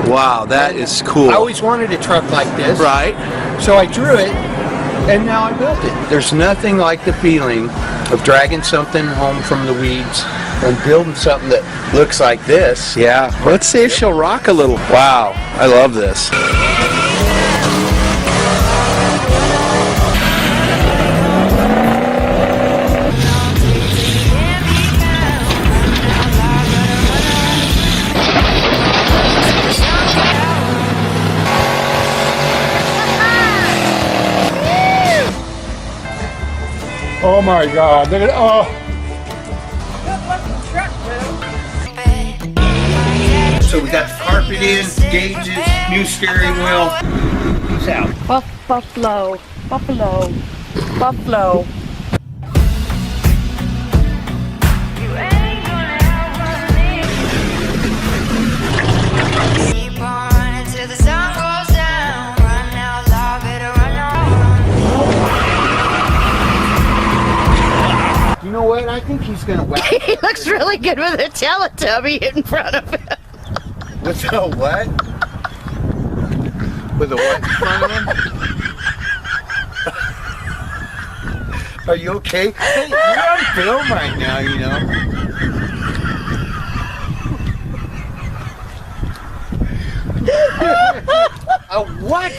Wow, that is cool. I always wanted a truck like this. Right. So I drew it, and now I built it. There's nothing like the feeling of dragging something home from the weeds and building something that looks like this. Yeah. Let's see if she'll rock a little. Wow, I love this. Oh my God, look at it. Oh. So we got the carpet in, gauges, new steering wheel. Peace out. Buffalo. You know what? I think he's gonna whack. He looks really good with a Teletubby in front of him. With a what? With a what in front of him? Are you okay? Hey, you're on film right now, you know. What?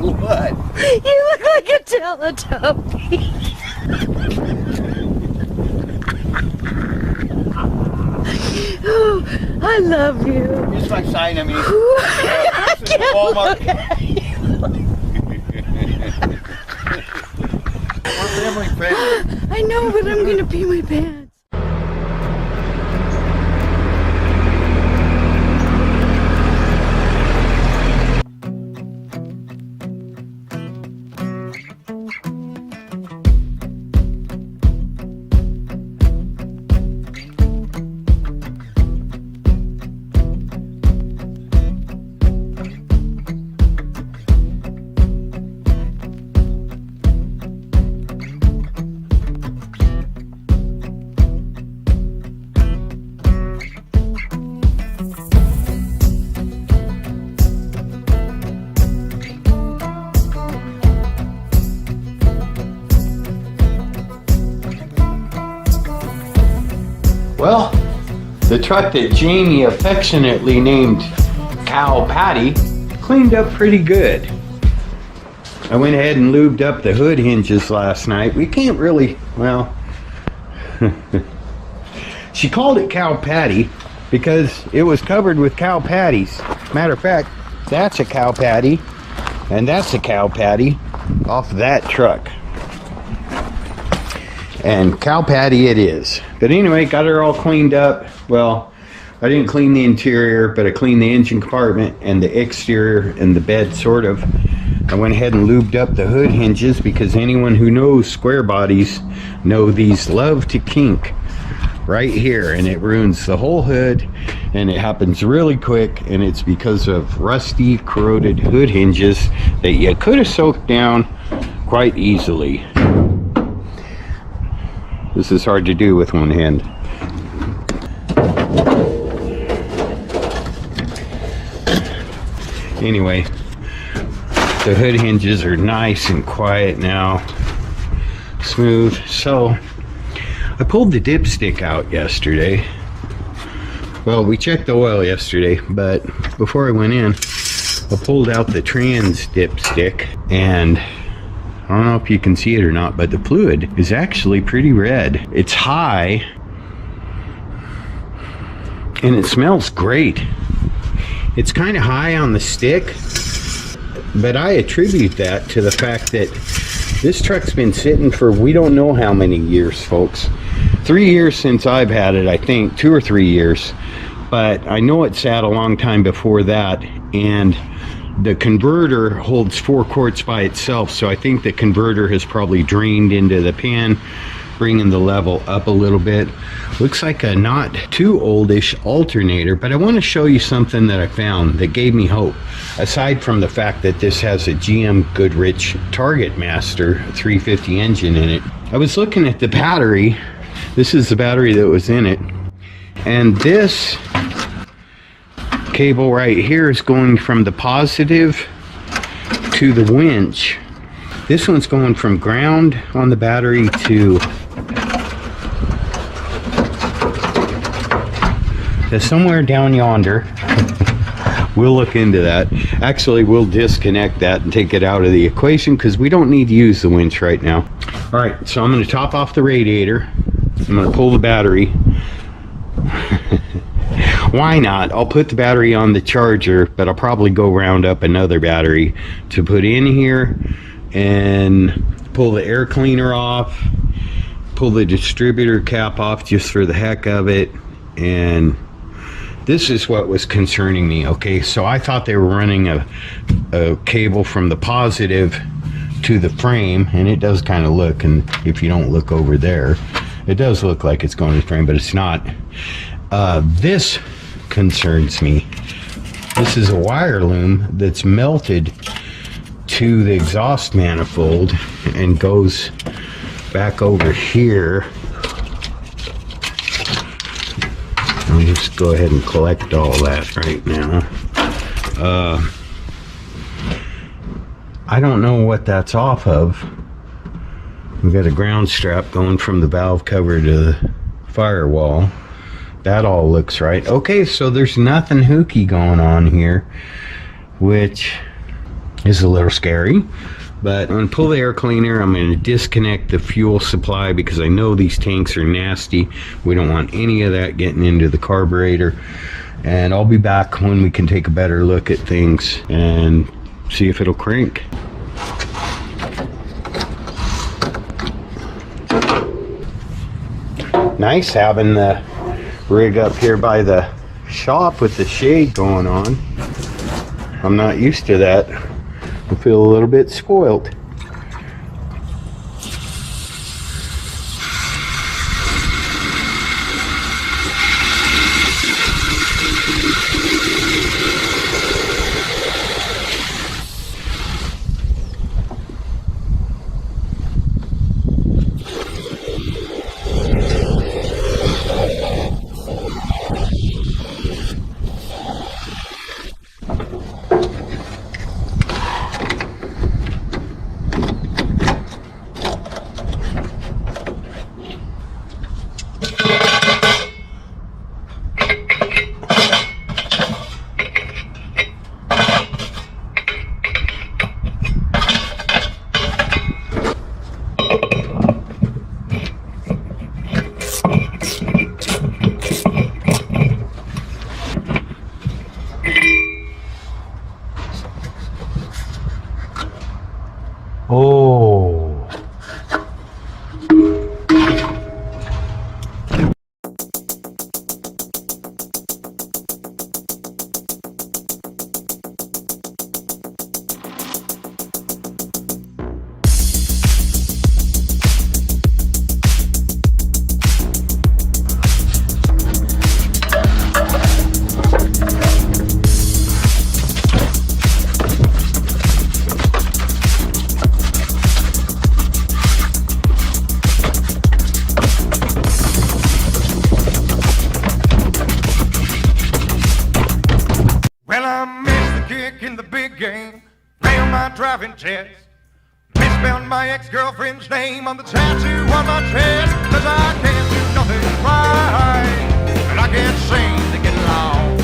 What? You look like a Teletubby. Oh, I love you. Here's my sign. I mean, I can't Walmart. look at you. We're family friendly. I know, but I'm gonna pee my pants. Well, the truck that Jamie affectionately named Cow Patty cleaned up pretty good. I went ahead and lubed up the hood hinges last night. We can't really, well, she called it Cow Patty because it was covered with cow patties. Matter of fact, that's a cow patty and that's a cow patty off that truck. And cow patty it is. But anyway, got her all cleaned up. Well, I didn't clean the interior, but I cleaned the engine compartment and the exterior and the bed, sort of. I went ahead and lubed up the hood hinges because anyone who knows square bodies know these love to kink right here, and it ruins the whole hood, and it happens really quick, and it's because of rusty, corroded hood hinges that you could have soaked down quite easily. This is hard to do with one hand. Anyway, the hood hinges are nice and quiet now, smooth. So I pulled the dipstick out yesterday. Well, we checked the oil yesterday, but before I went in, I pulled out the trans dipstick, and I don't know if you can see it or not, but the fluid is actually pretty red. It's high, and it smells great. It's kind of high on the stick, but I attribute that to the fact that this truck's been sitting for we don't know how many years, folks. 3 years since I've had it, I think, 2 or 3 years. But I know it sat a long time before that, and the converter holds 4 quarts by itself, so I think the converter has probably drained into the pan, bringing the level up a little bit. Looks like a not too oldish alternator, but I want to show you something that I found that gave me hope. Aside from the fact that this has a GM Goodrich Target Master 350 engine in it, I was looking at the battery. This is the battery that was in it, and this cable right here is going from the positive to the winch. This one's going from ground on the battery to somewhere down yonder. We'll look into that. Actually, we'll disconnect that and take it out of the equation because we don't need to use the winch right now. All right, so I'm going to top off the radiator. I'm going to pull the battery. Why not? I'll put the battery on the charger, but I'll probably go round up another battery to put in here and pull the air cleaner off, pull the distributor cap off just for the heck of it. And this is what was concerning me. Okay, so I thought they were running a cable from the positive to the frame, and it does kind of look, and if you don't look over there, it does look like it's going to the frame, but it's not. This concerns me. This is a wire loom that's melted to the exhaust manifold and goes back over here. Let me just go ahead and collect all that right now. I don't know what that's off of. We've got a ground strap going from the valve cover to the firewall. That all looks right. Okay, so there's nothing hooky going on here, which is a little scary. But I'm going to pull the air cleaner. I'm going to disconnect the fuel supply because I know these tanks are nasty. We don't want any of that getting into the carburetor. And I'll be back when we can take a better look at things and see if it'll crank. Nice having the rig up here by the shop with the shade going on. I'm not used to that. I feel a little bit spoiled. Oh. Driving test. Misspelled my ex-girlfriend's name on the tattoo on my chest. 'Cause I can't do nothing right, and I can't seem to get along.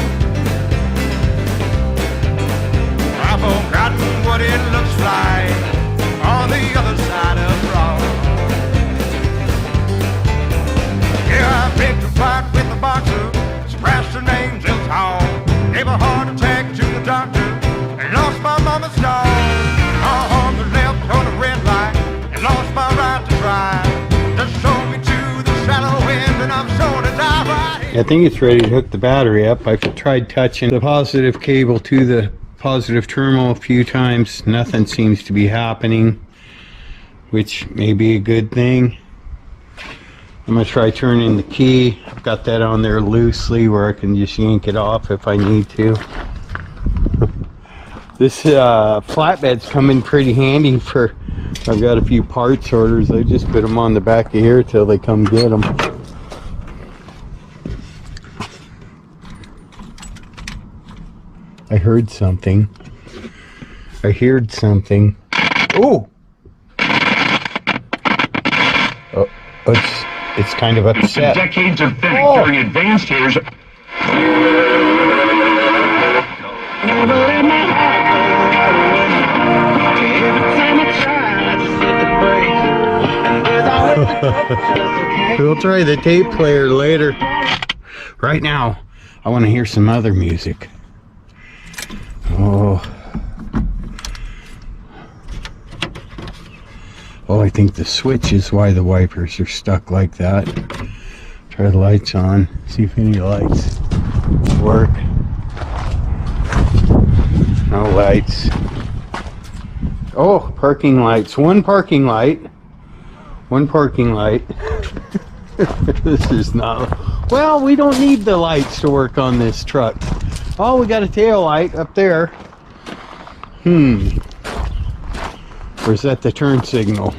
I've forgotten what it looks like on the other side of wrong. Yeah, I picked a fight with the boxer, scratched her name till tall, gave a heart attack to the doctor, and lost my mama's dog. On the left on a red light, and lost my right to drive. Just show me to the shallow end, and I'm sure to die right here. I think it's ready to hook the battery up. I've tried touching the positive cable to the positive terminal a few times. Nothing seems to be happening, which may be a good thing. I'm going to try turning the key. I've got that on there loosely where I can just yank it off if I need to. This flatbed's come in pretty handy for, I've got a few parts orders. I just put them on the back of here till they come get them. I heard something. I heard something. Oh! Oh, it's kind of upset. Decades of vetting during advanced years. We'll try the tape player later. Right now, I want to hear some other music. Oh, I think the switch is why the wipers are stuck like that. Try the lights on, see if any lights work. No lights. Oh, parking lights. One parking light. One parking light. This is not... Well, we don't need the lights to work on this truck. Oh, we got a tail light up there. Or is that the turn signal?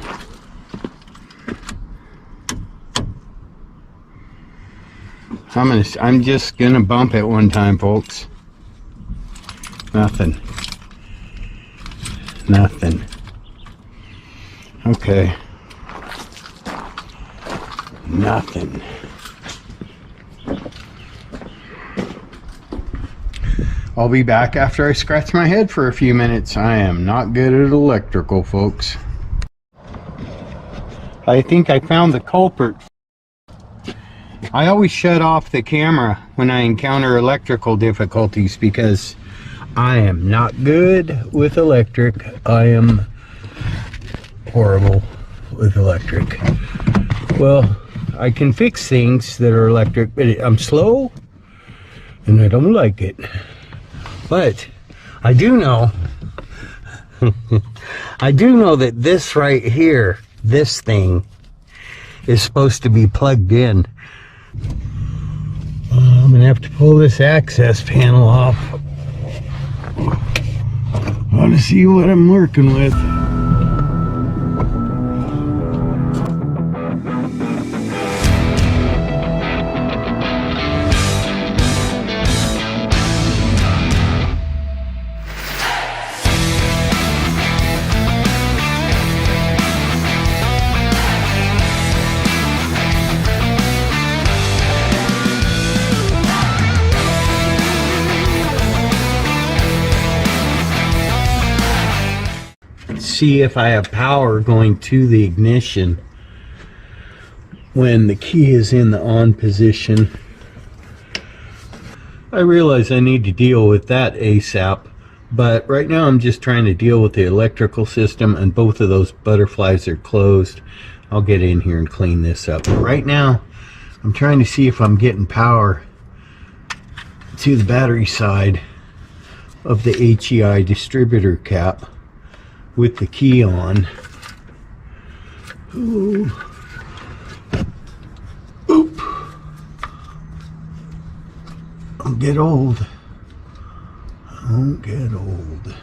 I'm just gonna bump it one time, folks. Nothing. Nothing. Okay. Nothing. I'll be back after I scratch my head for a few minutes. I am not good at electrical, folks. I think I found the culprit. I always shut off the camera when I encounter electrical difficulties because I am not good with electric. I am horrible with electric. Well, I can fix things that are electric, but I'm slow and I don't like it. But I do know, I do know that this right here, this thing, is supposed to be plugged in. I'm gonna have to pull this access panel off. I want to see what I'm working with. See if I have power going to the ignition when the key is in the on position. I realize I need to deal with that ASAP, but right now I'm just trying to deal with the electrical system, and both of those butterflies are closed. I'll get in here and clean this up. But right now I'm trying to see if I'm getting power to the battery side of the HEI distributor cap with the key on. Ooh. Oop. I'll get old. I won't get old.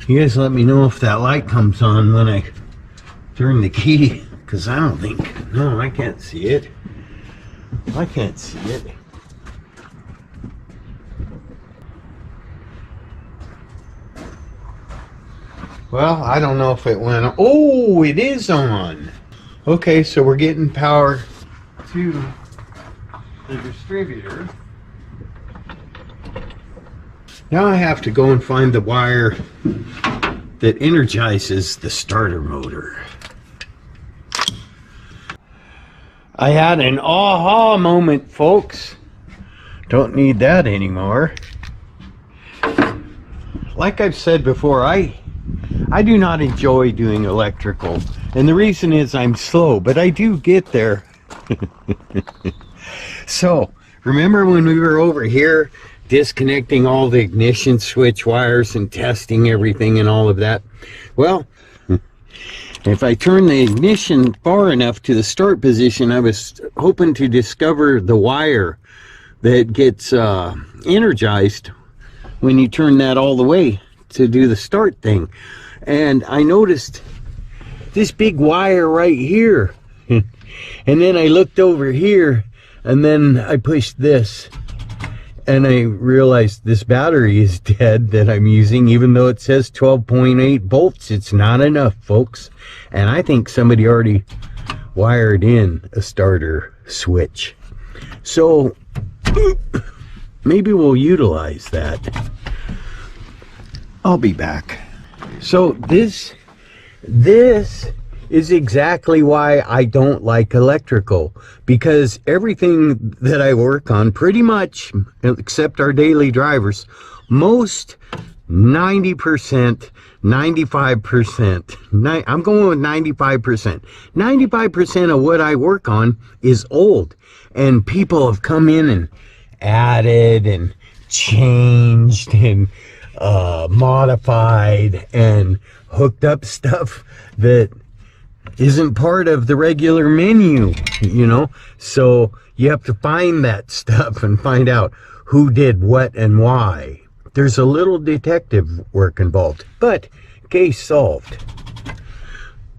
You guys let me know if that light comes on when I turn the key, because I don't think, no, I can't see it. I can't see it. Well, I don't know if it went on. Oh, it is on. Okay, so we're getting power to the distributor. Now I have to go and find the wire that energizes the starter motor. I had an aha moment, folks. Don't need that anymore. Like I've said before, I do not enjoy doing electrical, and the reason is I'm slow, but I do get there. So, remember when we were over here disconnecting all the ignition switch wires and testing everything and all of that? Well, if I turn the ignition far enough to the start position, I was hoping to discover the wire that gets energized when you turn that all the way to do the start thing. And I noticed this big wire right here. And then I looked over here And then I pushed this, and I realized this battery is dead that I'm using, even though it says 12.8 volts. It's not enough, folks. And I think somebody already wired in a starter switch. So maybe we'll utilize that. I'll be back. So this is exactly why I don't like electrical, because everything that I work on, pretty much, except our daily drivers, most 90%, 95%, I'm going with 95%. 95% of what I work on is old, and people have come in and added and changed and modified and hooked up stuff that isn't part of the regular menu, you know. So you have to find that stuff and find out who did what and why. There's a little detective work involved, but case solved.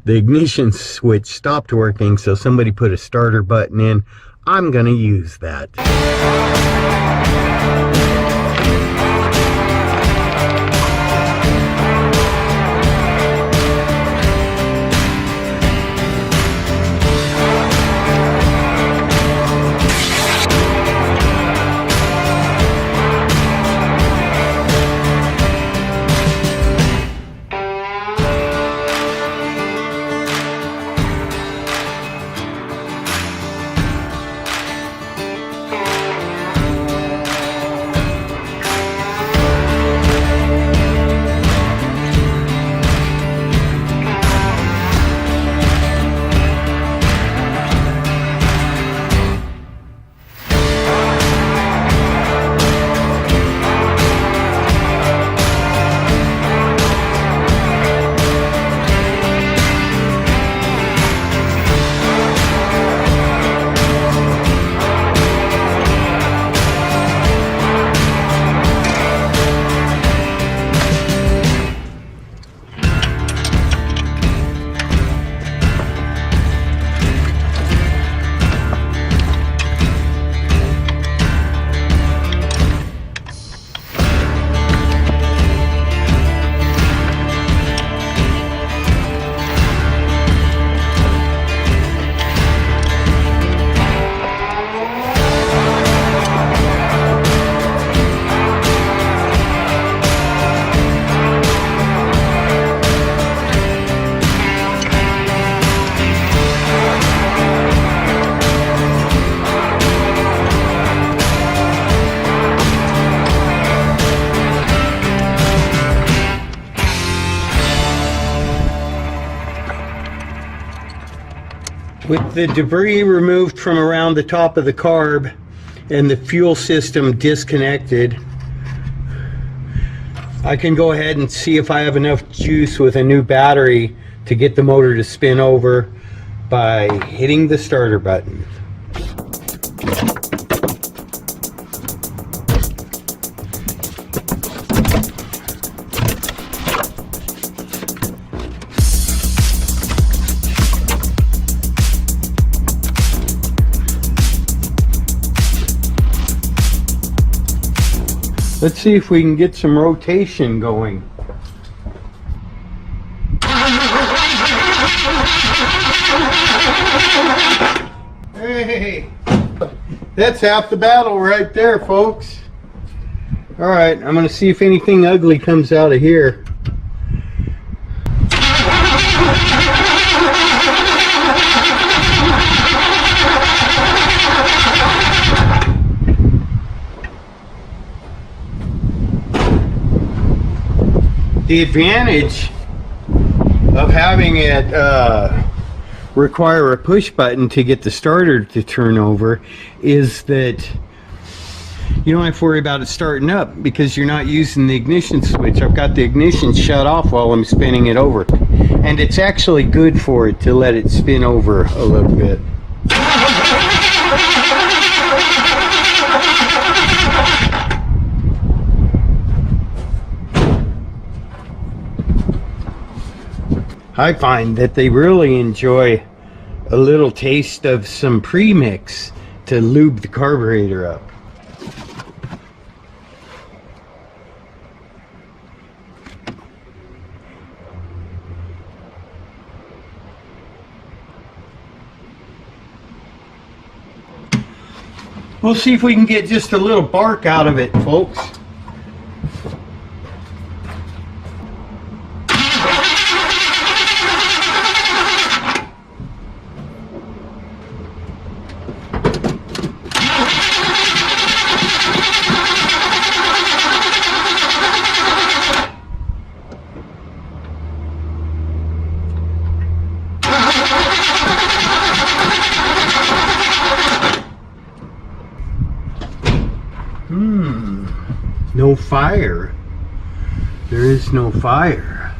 The ignition switch stopped working, so somebody put a starter button in. I'm gonna use that. With the debris removed from around the top of the carb and the fuel system disconnected, I can go ahead and see if I have enough juice with a new battery to get the motor to spin over by hitting the starter button. Let's see if we can get some rotation going. Hey, that's half the battle right there, folks. All right, I'm going to see if anything ugly comes out of here. The advantage of having it require a push button to get the starter to turn over is that you don't have to worry about it starting up because you're not using the ignition switch. I've got the ignition shut off while I'm spinning it over, and it's actually good for it to let it spin over a little bit. I find that they really enjoy a little taste of some premix to lube the carburetor up. We'll see if we can get just a little bark out of it, folks. No fire. There is no fire.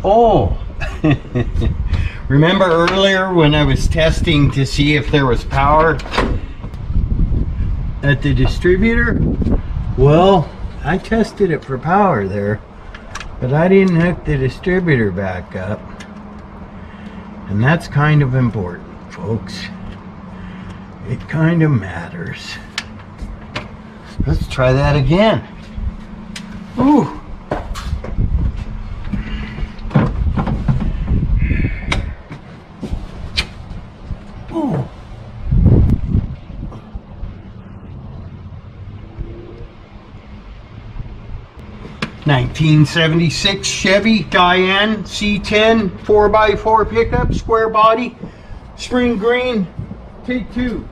Oh! Remember earlier when I was testing to see if there was power at the distributor? Well, I tested it for power there, but I didn't hook the distributor back up. And that's kind of important, folks. It kind of matters. Let's try that again. Ooh. Ooh. (1976) Chevy Cheyenne C10 4x4 pickup, square body, spring green. Take two.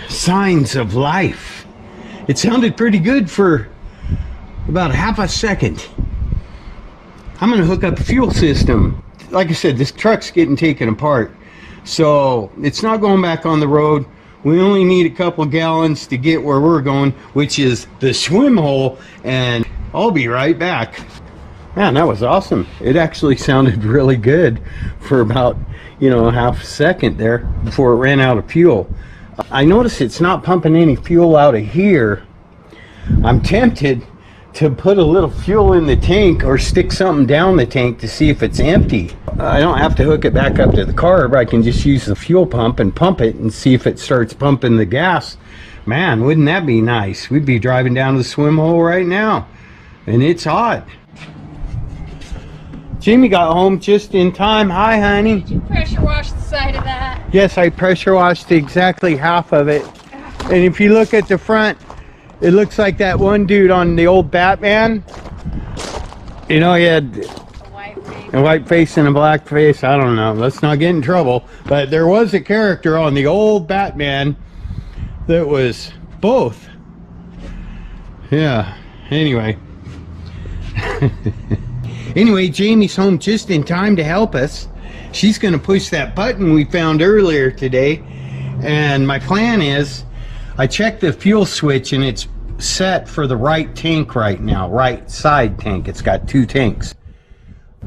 Signs of life. It sounded pretty good for about half a second. I'm going to hook up the fuel system. Like I said, this truck's getting taken apart, so it's not going back on the road. We only need a couple gallons to get where we're going, which is the swim hole, and I'll be right back. Man, that was awesome. It actually sounded really good for about, half a second there before it ran out of fuel. I notice it's not pumping any fuel out of here. I'm tempted to put a little fuel in the tank or stick something down the tank to see if it's empty. I don't have to hook it back up to the carb. I can just use the fuel pump and pump it and see if it starts pumping the gas. Man, wouldn't that be nice? We'd be driving down to the swim hole right now. And it's hot. Jamie got home just in time. Hi, honey. Did you pressure wash the side of that? Yes, I pressure washed exactly half of it. And if you look at the front, it looks like that one dude on the old Batman. He had a white face and a black face. I don't know. Let's not get in trouble. But there was a character on the old Batman that was both. Yeah. Anyway. Anyway, Jamie's home just in time to help us. She's going to push that button we found earlier today. And my plan is, I checked the fuel switch and it's set for the right tank right now, right side tank. It's got two tanks.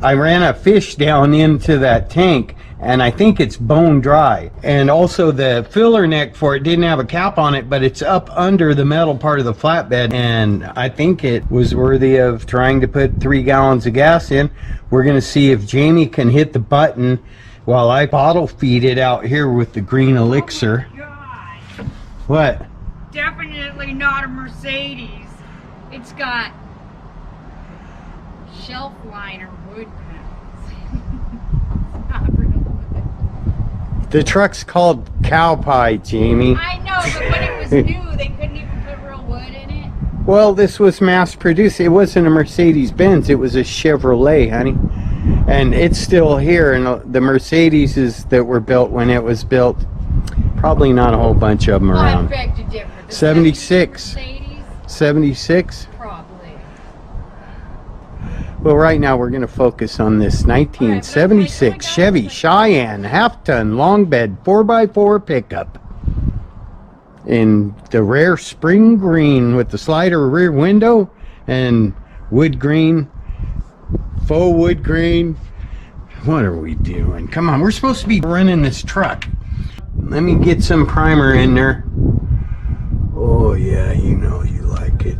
I ran a fish down into that tank and I think it's bone dry. And also the filler neck for it didn't have a cap on it, but it's up under the metal part of the flatbed, and I think it was worthy of trying to put 3 gallons of gas in. We're gonna see if Jamie can hit the button while I bottle feed it out here with the green elixir. Oh my God. What? Definitely not a Mercedes. It's got shelf liner wood panels. It's not real wood. The truck's called Cow Pie, Jamie. I know, but when it was new, they couldn't even put real wood in it. Well, this was mass produced. It wasn't a Mercedes-Benz. It was a Chevrolet, honey. And it's still here. And the Mercedeses that were built when it was built, probably not a whole bunch of them I around. beg to differ. The 76. Mercedes? 76? Probably. Well, right now we're going to focus on this 1976 Chevy Cheyenne half-ton long bed 4x4 pickup in the rare spring green with the slider rear window and wood green Faux wood grain. What are we doing? Come on, we're supposed to be running this truck. Let me get some primer in there. Oh yeah, you know you like it.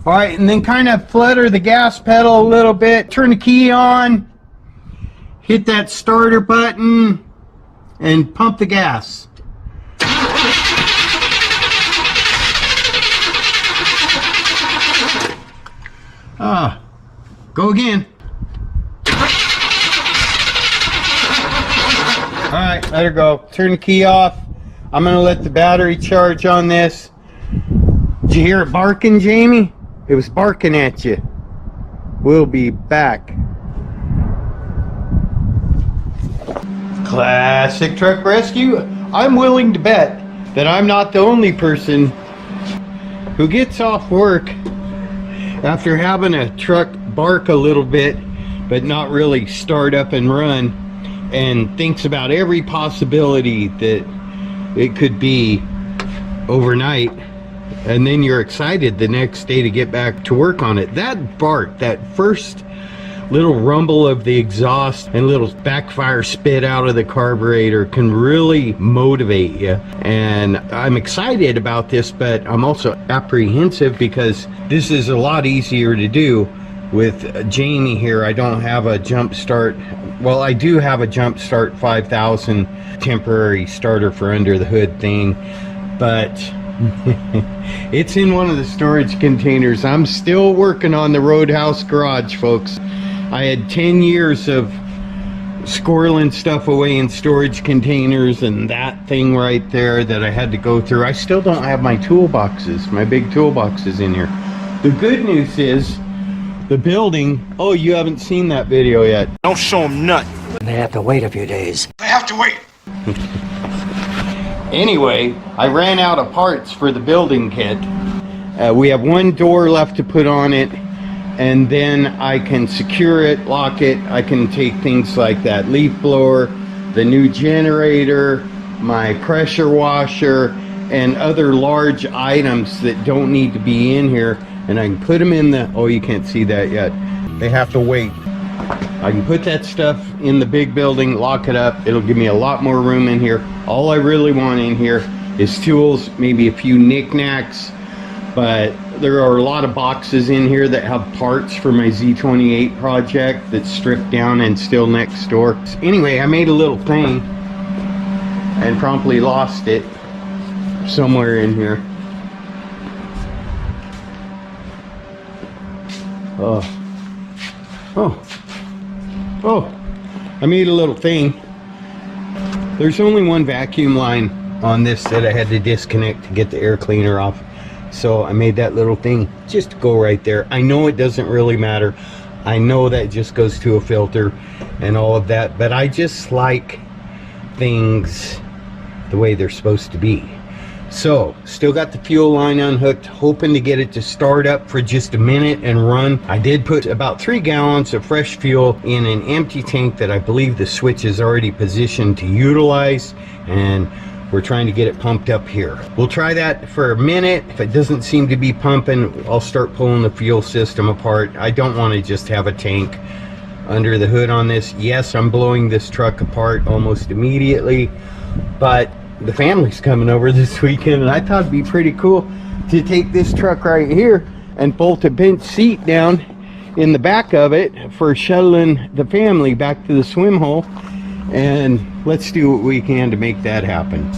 All right, and then kind of flutter the gas pedal a little bit. Turn the key on. Hit that starter button and pump the gas. Go again. All right, let her go. Turn the key off. I'm gonna let the battery charge on this. Did you hear it barking, Jamie? It was barking at you. We'll be back. Classic Truck Rescue. I'm willing to bet that I'm not the only person who gets off work after having a truck bark a little bit but not really start up and run, and thinks about every possibility that it could be overnight, and then you're excited the next day to get back to work on it. That bark, that first little rumble of the exhaust and little backfire spit out of the carburetor can really motivate you. And I'm excited about this, but I'm also apprehensive because this is a lot easier to do with Jamie here. I don't have a jump start. Well, I do have a jump start 5000 temporary starter for under the hood thing, but it's in one of the storage containers. I'm still working on the Roadhouse garage, folks. I had 10 years of squirreling stuff away in storage containers, and that thing right there that I had to go through. I still don't have my toolboxes, my big toolboxes in here. The good news is the building. Oh, you haven't seen that video yet. Don't show them nothing. They have to wait a few days. They have to wait. Anyway, I ran out of parts for the building kit. We have one door left to put on it, and then I can secure it, lock it. I can take things like that leaf blower, the new generator, my pressure washer, and other large items that don't need to be in here, and I can put them in the, oh, you can't see that yet. They have to wait. I can put that stuff in the big building, lock it up. It'll give me a lot more room in here. All I really want in here is tools, maybe a few knickknacks, but there are a lot of boxes in here that have parts for my Z28 project that's stripped down and still next door. Anyway, I made a little thing and promptly lost it somewhere in here. I made a little thing. There's only one vacuum line on this that I had to disconnect to get the air cleaner off. So I made that little thing just to go right there. I know it doesn't really matter. I know that just goes to a filter and all of that, but I just like things the way they're supposed to be. So, still got the fuel line unhooked, hoping to get it to start up for just a minute and run. I did put about 3 gallons of fresh fuel in an empty tank that I believe the switch is already positioned to utilize, and we're trying to get it pumped up here. We'll try that for a minute. If it doesn't seem to be pumping, I'll start pulling the fuel system apart. I don't want to just have a tank under the hood on this. Yes, I'm blowing this truck apart almost immediately, but the family's coming over this weekend, and I thought it'd be pretty cool to take this truck right here and bolt a bench seat down in the back of it for shuttling the family back to the swim hole, and let's do what we can to make that happen.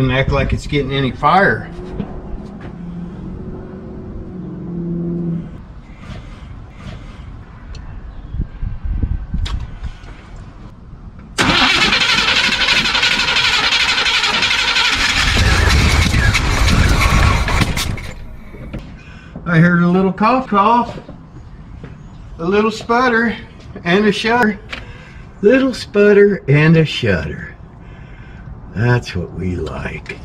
Doesn't act like it's getting any fire. I heard a little cough, a little sputter, and a shudder. Little sputter and a shudder. That's what we like.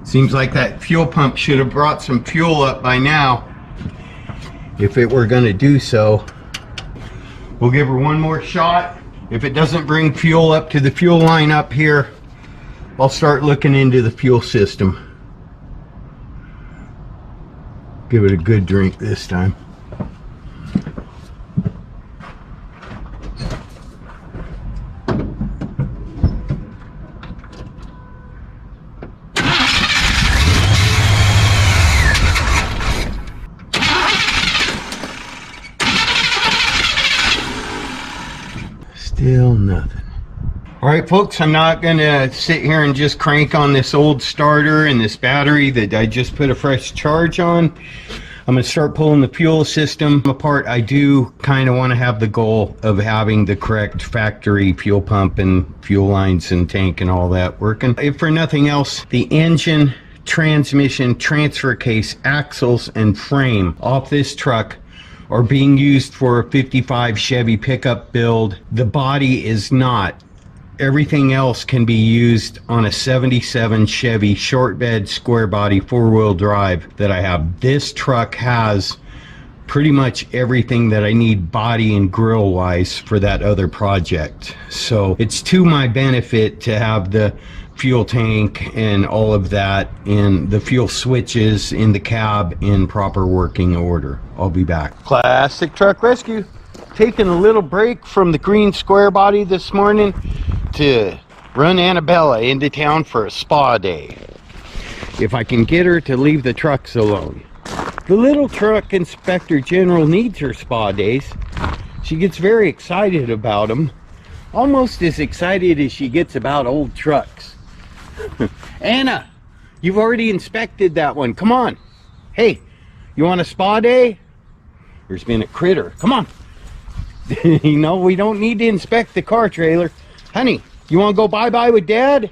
Seems like that fuel pump should have brought some fuel up by now, if it were going to do so. We'll give her one more shot. If it doesn't bring fuel up to the fuel line up here, I'll start looking into the fuel system. Give it a good drink this time. Still nothing. All right, folks, I'm not gonna sit here and just crank on this old starter and this battery that I just put a fresh charge on. I'm gonna start pulling the fuel system apart. I do kind of want to have the goal of having the correct factory fuel pump and fuel lines and tank and all that working. If for nothing else, the engine, transmission, transfer case, axles, and frame off this truck are being used for a 55 Chevy pickup build. The body is not. Everything else can be used on a 77 Chevy short bed square body 4-wheel drive that I have. This truck has pretty much everything that I need body and grill wise for that other project. So it's to my benefit to have the fuel tank and all of that and the fuel switches in the cab in proper working order. I'll be back. Classic Truck Rescue. Taking a little break from the green square body this morning to run Annabella into town for a spa day. If I can get her to leave the trucks alone. The little truck inspector general needs her spa days. She gets very excited about them. Almost as excited as she gets about old trucks. Anna, you've already inspected that one. Come on. Hey, you want a spa day? There's been a critter. Come on. You know, we don't need to inspect the car trailer. Honey, you want to go bye-bye with Dad?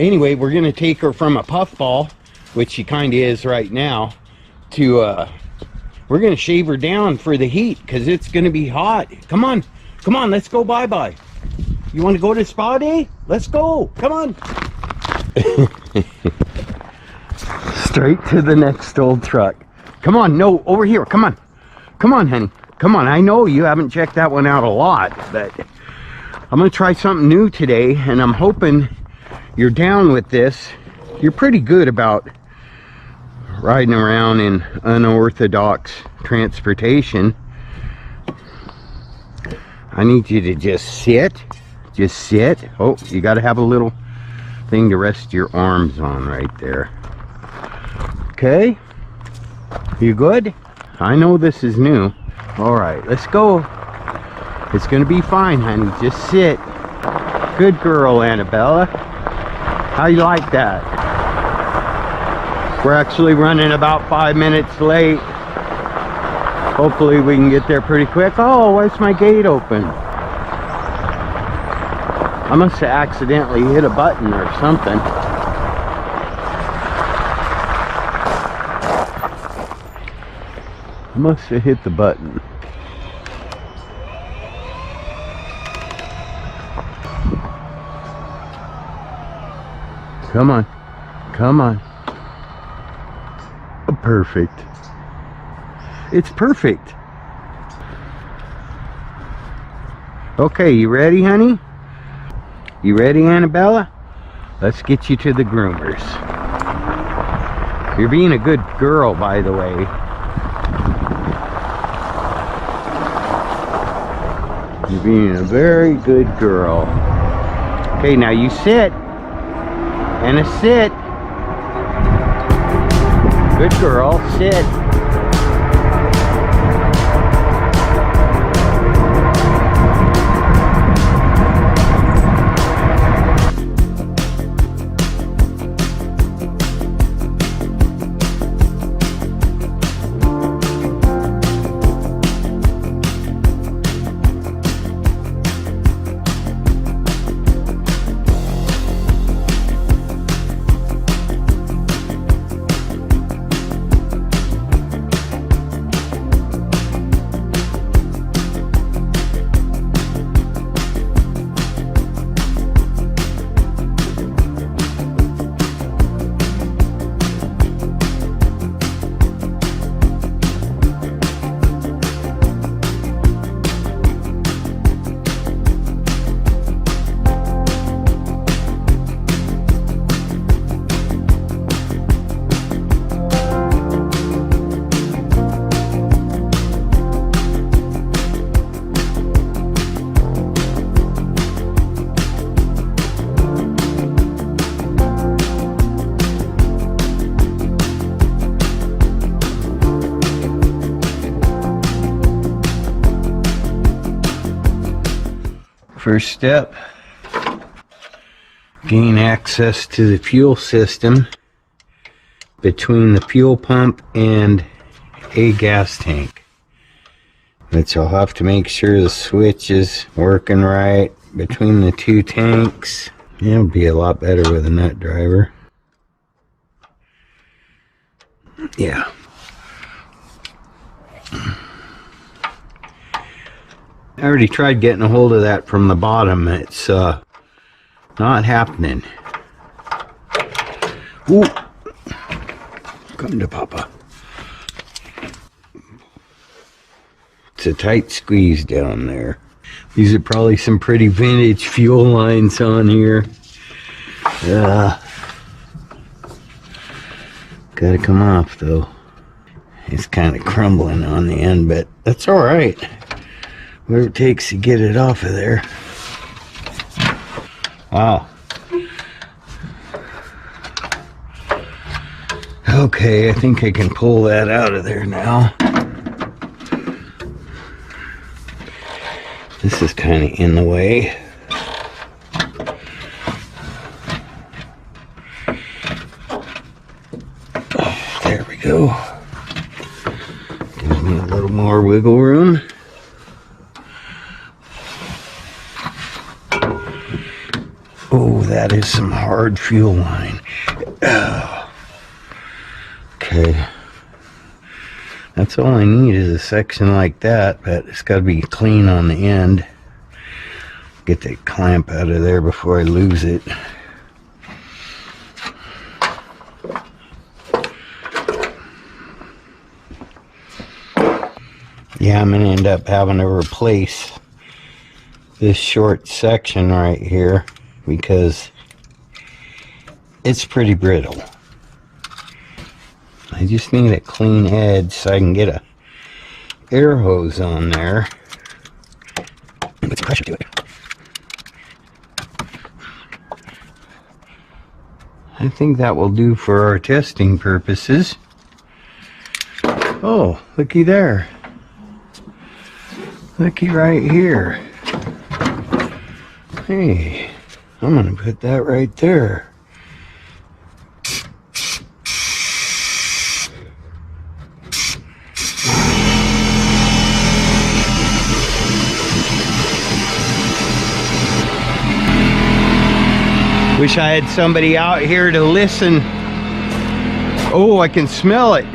Anyway, we're going to take her from a puffball, which she kind of is right now, to, we're going to shave her down for the heat because it's going to be hot. Come on. Come on, let's go bye-bye. You want to go to spa day? Let's go. Come on. Straight to the next old truck. Come on. No, over here. Come on. Come on, honey. Come on. I know you haven't checked that one out a lot, but I'm going to try something new today, and I'm hoping you're down with this. You're pretty good about riding around in unorthodox transportation. I need you to just sit. Just sit. Oh, you got to have a little thing to rest your arms on right there. Okay? You good? I know this is new. All right, let's go. It's going to be fine, honey. Just sit. Good girl, Annabella. How you like that? We're actually running about 5 minutes late. Hopefully we can get there pretty quick. Oh, why's my gate open? I must have accidentally hit a button or something. I must have hit the button. Come on. Come on. Perfect. It's perfect. Okay, you ready, honey? You ready, Annabella? Let's get you to the groomers. You're being a good girl, by the way. You're being a very good girl. Okay, now you sit. And a sit. Good girl, sit. First step, gain access to the fuel system between the fuel pump and a gas tank. But you'll have to make sure the switch is working right between the two tanks. It'll be a lot better with a nut driver. Yeah. I already tried getting a hold of that from the bottom. It's not happening. Ooh. Come to Papa. It's a tight squeeze down there. These are probably some pretty vintage fuel lines on here. Gotta come off though. It's kind of crumbling on the end, but that's all right. Whatever it takes to get it off of there. Wow. Okay, I think I can pull that out of there now. This is kind of in the way. There we go. Gives me a little more wiggle room. Oh, that is some hard fuel line. Okay. That's all I need is a section like that, but it's got to be clean on the end. Get that clamp out of there before I lose it. Yeah, I'm going to end up having to replace this short section right here because it's pretty brittle. I just need a clean edge so I can get a air hose on there. Put some pressure to it. I think that will do for our testing purposes. Oh, looky there. Looky right here. Hey, I'm gonna put that right there. Wish I had somebody out here to listen. Oh, I can smell it.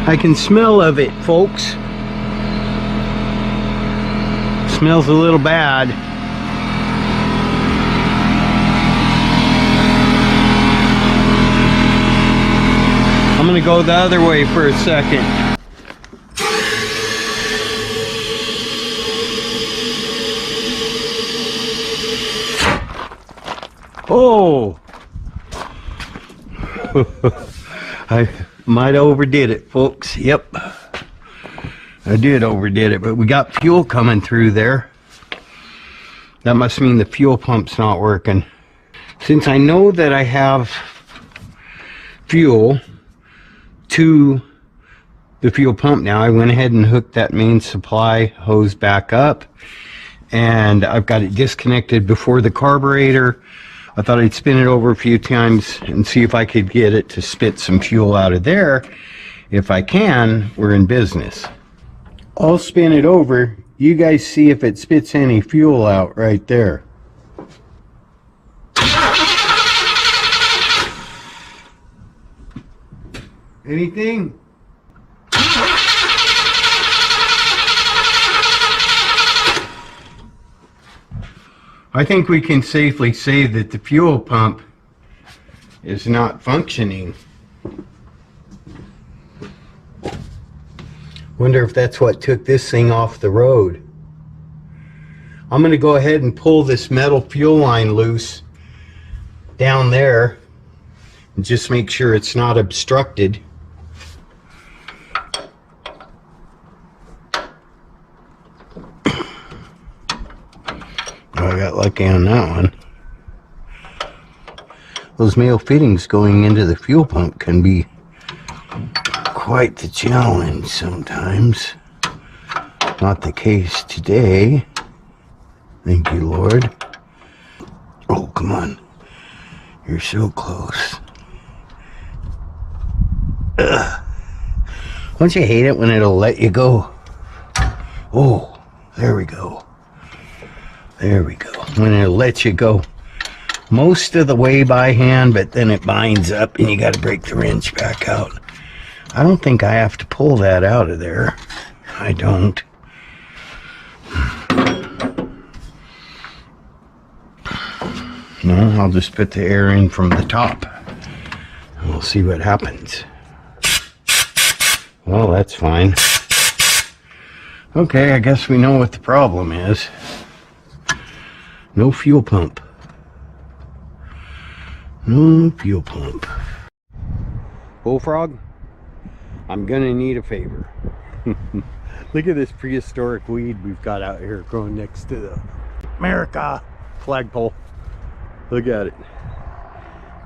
I can smell of it, folks. Smells a little bad. I'm gonna go the other way for a second. Oh! I might have overdid it, folks. Yep. I did overdid it, but we got fuel coming through there. That must mean the fuel pump's not working. Since I know that I have fuel to the fuel pump now, I went ahead and hooked that main supply hose back up, and I've got it disconnected before the carburetor. I thought I'd spin it over a few times and see if I could get it to spit some fuel out of there. If I can, we're in business. I'll spin it over. You guys see if it spits any fuel out right there. Anything? I think we can safely say that the fuel pump is not functioning. Wonder if that's what took this thing off the road. I'm going to go ahead and pull this metal fuel line loose down there and just make sure it's not obstructed. I got lucky on that one. Those male fittings going into the fuel pump can be quite the challenge sometimes. Not the case today. Thank you, Lord. Oh, come on. You're so close. Ugh. Don't you hate it when it'll let you go? Oh, there we go. There we go. When it lets you go most of the way by hand, but then it binds up and you got to break the wrench back out. I don't think I have to pull that out of there. I don't. No, I'll just put the air in from the top. And we'll see what happens. Well, that's fine. Okay, I guess we know what the problem is. No fuel pump. No fuel pump. Bullfrog, I'm gonna need a favor. Look at this prehistoric weed we've got out here growing next to the America flagpole. Look at it.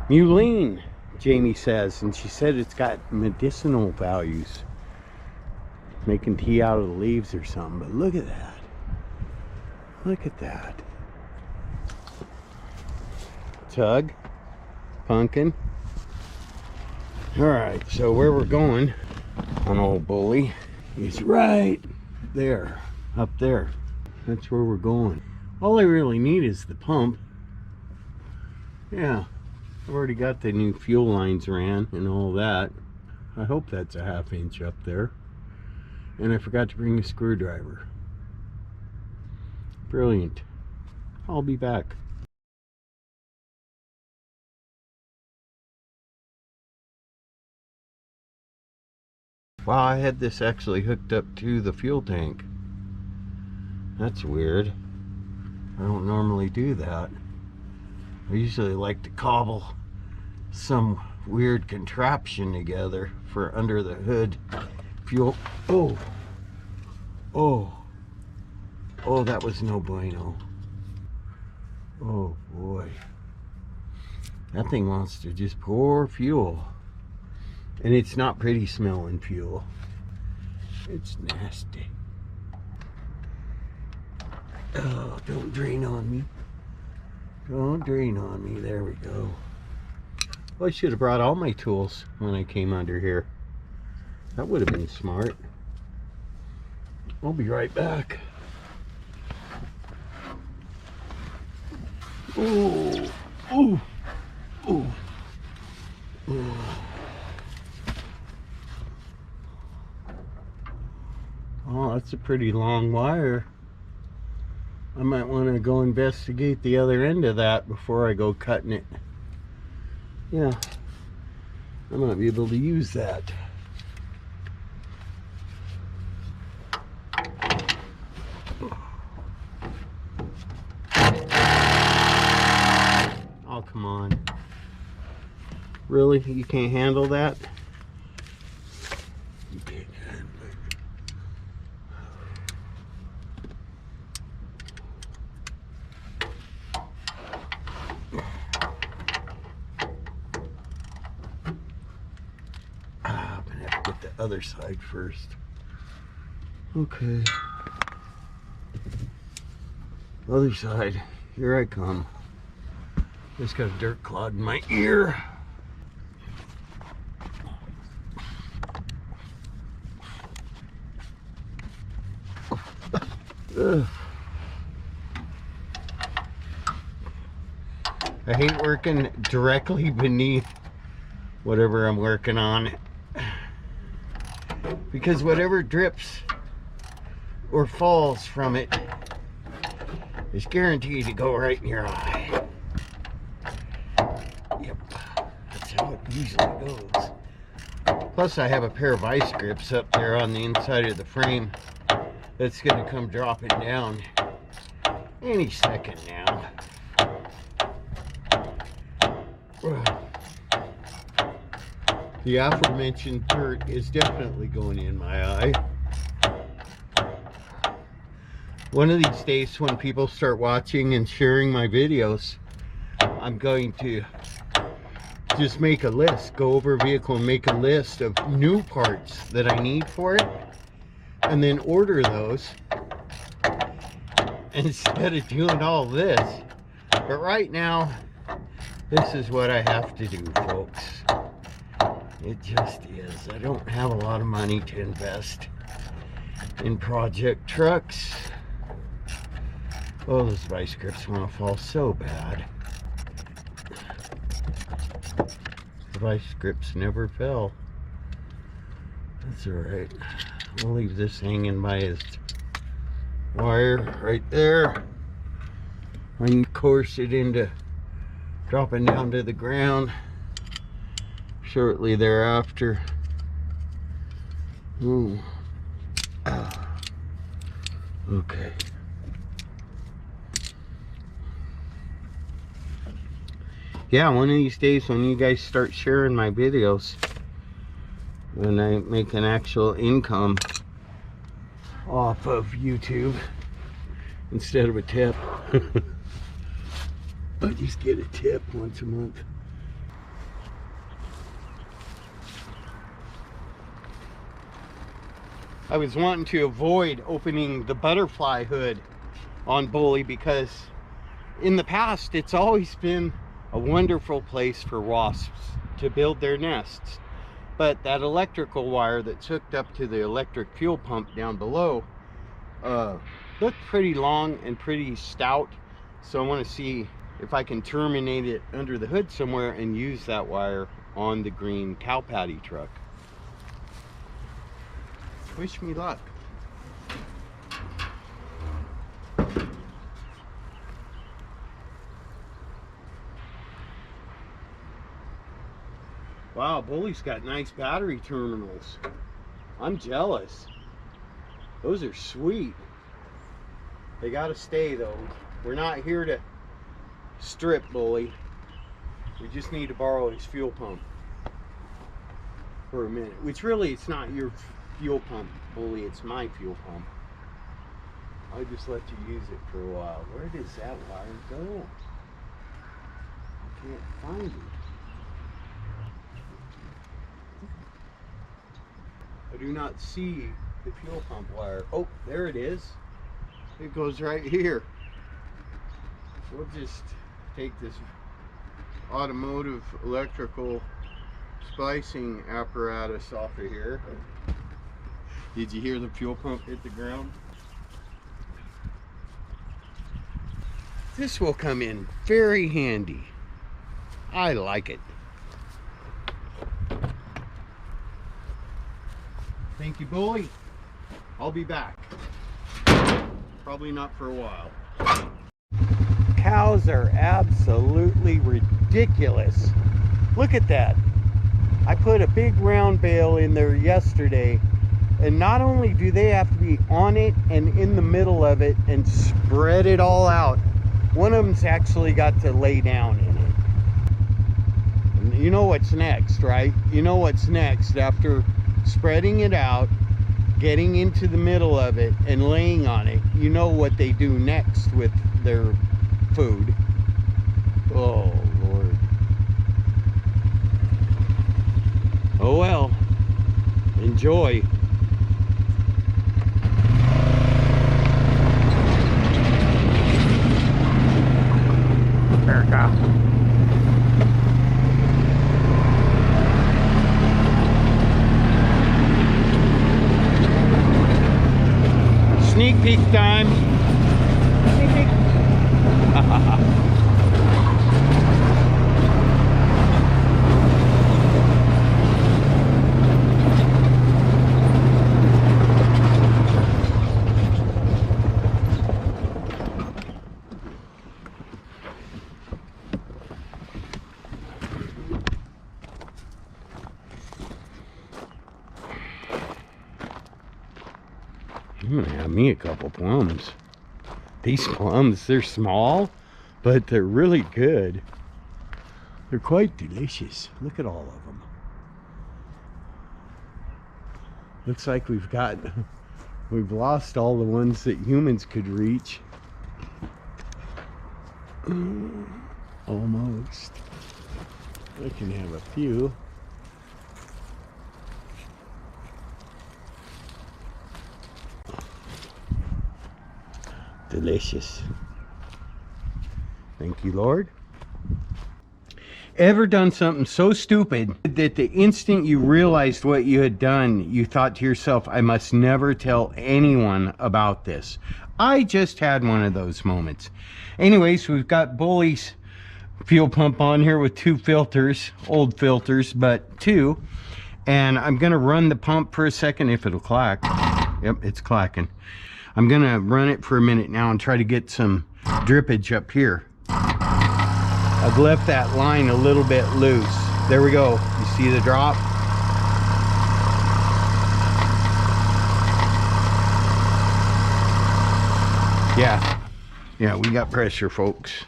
Mullein, Jamie says, and she said it's got medicinal values. Making tea out of the leaves or something, but look at that. Look at that. Tug, pumpkin. Alright, so where we're going on Old Bully is right there, up there. That's where we're going. All I really need is the pump. Yeah, I've already got the new fuel lines ran and all that. I hope that's a 1/2 inch up there. And I forgot to bring a screwdriver. Brilliant. I'll be back. Wow, I had this actually hooked up to the fuel tank. That's weird. I don't normally do that. I usually like to cobble some weird contraption together for under the hood fuel. Oh, that was no bueno. Oh boy, that thing wants to just pour fuel, and it's not pretty smelling fuel. It's nasty. Oh, don't drain on me. Don't drain on me. There we go. Well, I should have brought all my tools when I came under here. That would have been smart. I'll be right back. Oh, oh, oh, oh. Oh, that's a pretty long wire. I might want to go investigate the other end of that before I go cutting it. Yeah, I might be able to use that. Oh, come on. Really? You can't handle that? other side first. Okay. Other side. Here I come. Just got a dirt clod in my ear. Ugh. I hate working directly beneath whatever I'm working on, because whatever drips or falls from it is guaranteed to go right in your eye. Yep, that's how it usually goes. Plus I have a pair of ice grips up there on the inside of the frame that's going to come dropping down any second now. The aforementioned dirt is definitely going in my eye. One of these days when people start watching and sharing my videos, I'm going to just make a list, go over a vehicle and make a list of new parts that I need for it, and then order those instead of doing all this. But right now, this is what I have to do, folks. It just is. I don't have a lot of money to invest in project trucks. Oh, those vice grips want to fall so bad. The vice grips never fell. That's alright. We'll leave this hanging by his wire right there. I can course it into dropping down to the ground shortly thereafter. Ooh. Okay. Yeah, one of these days when you guys start sharing my videos, when I make an actual income off of YouTube instead of a tip. I just get a tip once a month. I was wanting to avoid opening the butterfly hood on Bully because in the past it's always been a wonderful place for wasps to build their nests. But that electrical wire that's hooked up to the electric fuel pump down below looked pretty long and pretty stout. So I want to see if I can terminate it under the hood somewhere and use that wire on the green cow patty truck. Wish me luck. Wow, Bully's got nice battery terminals. I'm jealous. Those are sweet. They gotta stay though. We're not here to strip Bully. We just need to borrow his fuel pump for a minute. Which really, it's not your fuel pump, Bully, it's my fuel pump. I'll just let you use it for a while. Where does that wire go? I can't find it. I do not see the fuel pump wire. Oh, there it is. It goes right here. We'll just take this automotive electrical splicing apparatus off of here. Did you hear the fuel pump hit the ground? This will come in very handy. I like it. Thank you, Bully. I'll be back. Probably not for a while. Cows are absolutely ridiculous. Look at that. I put a big round bale in there yesterday, and not only do they have to be on it and in the middle of it and spread it all out, one of them's actually got to lay down in it. And you know what's next, right? You know what's next after spreading it out, getting into the middle of it and laying on it. You know what they do next with their food. Oh Lord. Oh well, Enjoy. America. Sneak peek time. Sneak peek. I'm gonna have me a couple plums. These plums, they're small, but they're really good. They're quite delicious. Look at all of them. Looks like we've lost all the ones that humans could reach. Almost. I can have a few. Delicious. Thank you, Lord. Ever done something so stupid that the instant you realized what you had done, you thought to yourself, I must never tell anyone about this? I just had one of those moments. Anyways, we've got Bully's fuel pump on here with 2 filters, old filters, but 2. And I'm gonna run the pump for a second if it'll clack. Yep, it's clacking. I'm gonna run it for a minute now and try to get some drippage up here. I've left that line a little bit loose. There we go. You see the drop? Yeah, we got pressure, folks.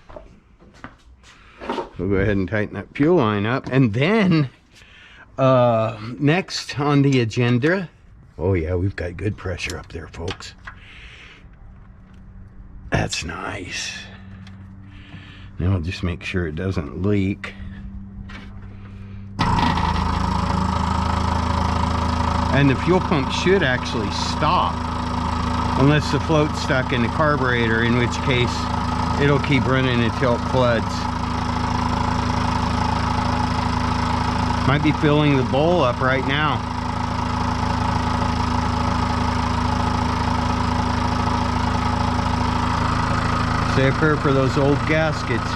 We'll go ahead and tighten that fuel line up. And then, next on the agenda, oh yeah, we've got good pressure up there, folks. That's nice. Now I'll just make sure it doesn't leak. And the fuel pump should actually stop unless the float's stuck in the carburetor, in which case it'll keep running until it floods. Might be filling the bowl up right now. Say a prayer for those old gaskets.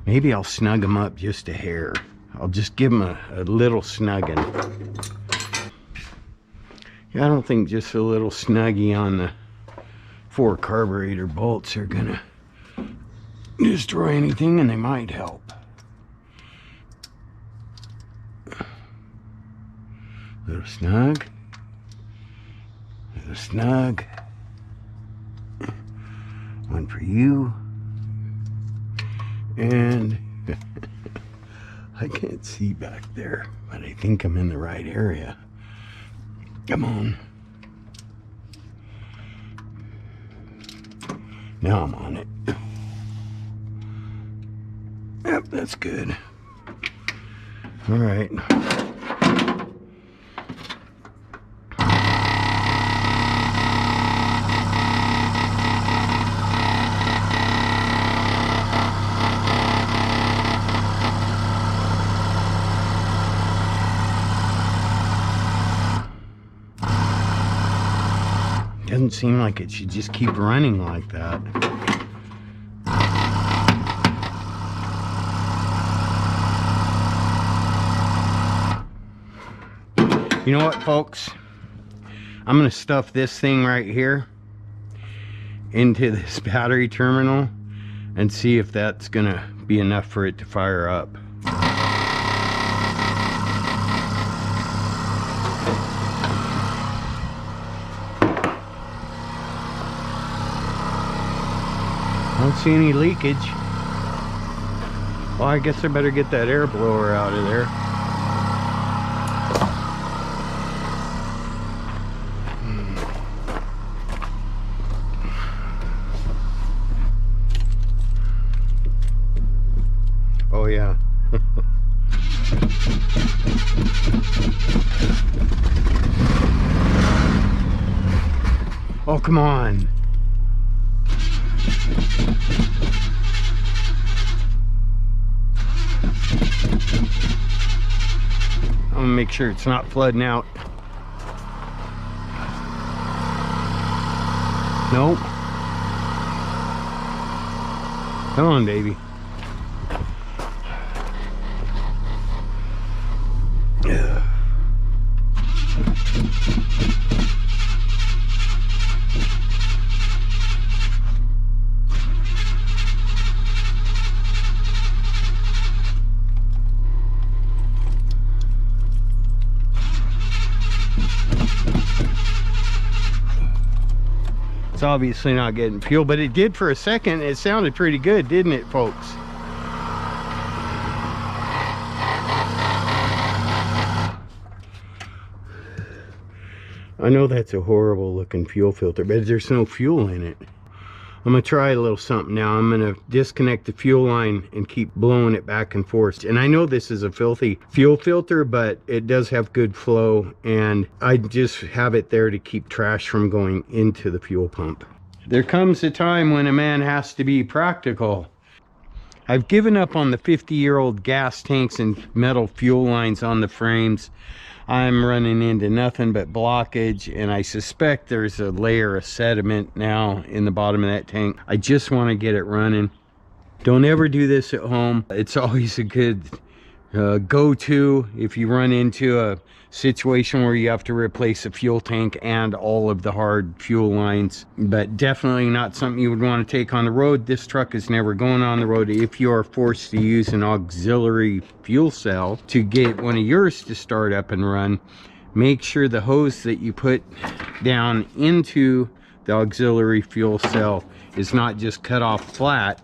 Maybe I'll snug them up just a hair. I'll just give them a little snugging. Yeah, I don't think just a little snuggie on the 4 carburetor bolts are gonna destroy anything, and they might help. Little snug. Little snug. One for you. And I can't see back there, but I think I'm in the right area. Come on. Now I'm on it. Yep, that's good. All right. Doesn't seem like it should just keep running like that. You know what, folks? I'm gonna stuff this thing right here into this battery terminal and see if that's gonna be enough for it to fire up. I don't see any leakage. Well, I guess I better get that air blower out of there. Oh yeah. Oh, come on. I'm gonna make sure it's not flooding out. Nope. Come on, baby. It's obviously not getting fuel, but it did for a second. It sounded pretty good, didn't it, folks? I know that's a horrible looking fuel filter, but there's no fuel in it. I'm gonna try a little something now. I'm gonna disconnect the fuel line and keep blowing it back and forth. And I know this is a filthy fuel filter, but it does have good flow, and I just have it there to keep trash from going into the fuel pump. There comes a time when a man has to be practical. I've given up on the 50-year-old gas tanks and metal fuel lines on the frames. I'm running into nothing but blockage, and I suspect there's a layer of sediment now in the bottom of that tank. I just want to get it running. Don't ever do this at home. It's always a good go-to if you run into a situation where you have to replace a fuel tank and all of the hard fuel lines, but definitely not something you would want to take on the road. This truck is never going on the road. If you are forced to use an auxiliary fuel cell to get one of yours to start up and run, make sure the hose that you put down into the auxiliary fuel cell is not just cut off flat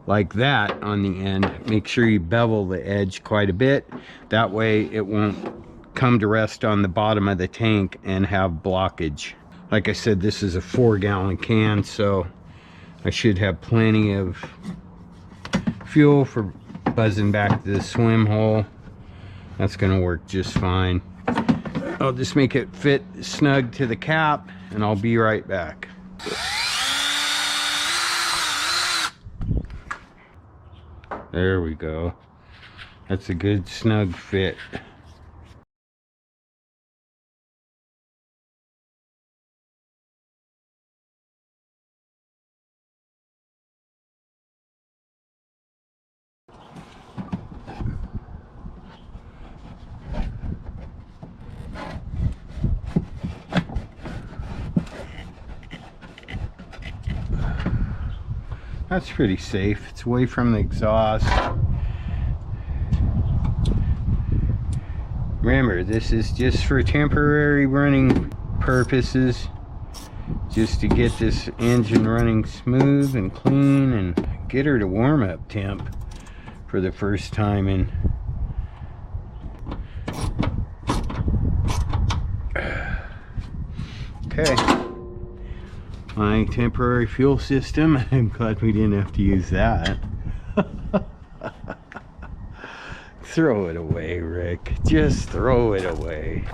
like that on the end. Make sure you bevel the edge quite a bit. That way it won't come to rest on the bottom of the tank and have blockage. Like I said, this is a 4-gallon can, so I should have plenty of fuel for buzzing back to the swim hole. That's gonna work just fine. I'll just make it fit snug to the cap, and I'll be right back. There we go. That's a good snug fit. That's pretty safe. It's away from the exhaust. Remember, this is just for temporary running purposes, just to get this engine running smooth and clean and get her to warm up temp for the first time in. Okay. My temporary fuel system. I'm glad we didn't have to use that. Throw it away, Rick. Just throw it away.